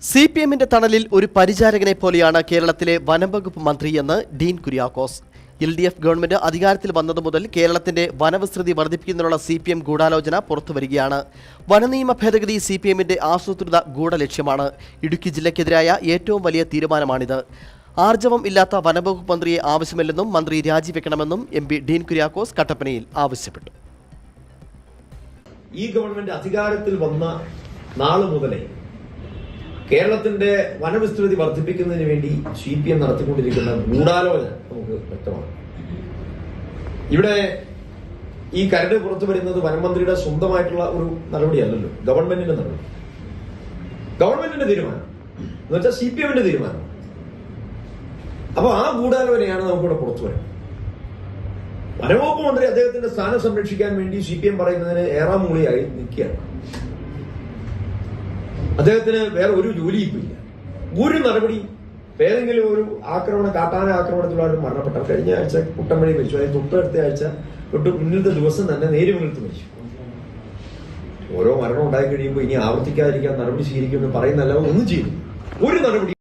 CPMന്റെ തണലിൽ ഒരു പരിചാരകനെ പോലെയാണ് കേരളത്തിലെ വനംവകുപ്പ് മന്ത്രിയെന്ന് ഡീൻ കുര്യാക്കോസ്. LDF ഗവൺമെന്റ് അധികാരത്തിൽ വന്നതു മുതൽ കേരളത്തിന്റെ വനവിസ്തൃതി വർദ്ധിപ്പിക്കുന്നതിനുള്ള CPM ഗൂഢാലോചന പുറത്തുവരികയാണ്. വനനിയമ ഭേദഗതി CPMന്റെ ആസൂത്രിത ഗൂഢലക്ഷ്യമാണ്. ഇടുക്കി ജില്ലയ്ക്കെതിരായ ഏറ്റവും വലിയ തീരുമാനമാണിത്. ആർജവം ഇല്ലാത്ത വനംവകുപ്പ് മന്ത്രിയെ ആവശ്യമില്ലെന്നും മന്ത്രി രാജിവെക്കണമെന്നും MP ഡീൻ കുര്യാക്കോസ് കട്ടപ്പനയിൽ ആവശ്യപ്പെട്ടു. ഈ ഗവൺമെന്റ് അധികാരത്തിൽ വന്ന നാള് മുതലേ കേരളത്തിന്റെ വനവിസ്തൃതി വർദ്ധിപ്പിക്കുന്നതിന് വേണ്ടി CPM നടത്തിക്കൊണ്ടിരിക്കുന്ന ഗൂഢാലോചന നമുക്ക് വ്യക്തമാണ്. ഇവിടെ ഈ കരട് പുറത്തു വരുന്നത് വനമന്ത്രിയുടെ സ്വന്തമായിട്ടുള്ള ഒരു നടപടിയല്ലല്ലോ, ഗവൺമെന്റിന്റെ നടപടി, ഗവൺമെന്റിന്റെ തീരുമാനം എന്ന് വെച്ചാൽ CPMന്റെ തീരുമാനം. അപ്പൊ ആ ഗൂഢാലോചനയാണ് നമുക്കിവിടെ പുറത്തു വരുന്നത്. വനവകുപ്പ് മന്ത്രി അദ്ദേഹത്തിന്റെ സ്ഥാനം സംരക്ഷിക്കാൻ വേണ്ടി CPM പറയുന്നതിന് ഏറാമൂളിയായി നിൽക്കുകയാണ്. അദ്ദേഹത്തിന് വേറെ ഒരു ജോലിയും ഇല്ല, ഒരു നടപടി. ഏതെങ്കിലും ഒരു കാട്ടാന ആക്രമണത്തിലുള്ള മരണപ്പെട്ട കഴിഞ്ഞ ആഴ്ച കുട്ടമ്പഴി മരിച്ചു, അതായത് തൊട്ടടുത്ത ആഴ്ച തൊട്ട് മുന്നിലത്തെ ദിവസം തന്നെ നേരുമുന്നിലത്ത് മരിച്ചു. ഓരോ മരണം ഉണ്ടായി കഴിയുമ്പോൾ ഇനി ആവർത്തിക്കാതിരിക്കാൻ നടപടി സ്വീകരിക്കുമെന്ന് പറയുന്നല്ലാതെ ഒന്നും ചെയ്യുന്നു, ഒരു നടപടി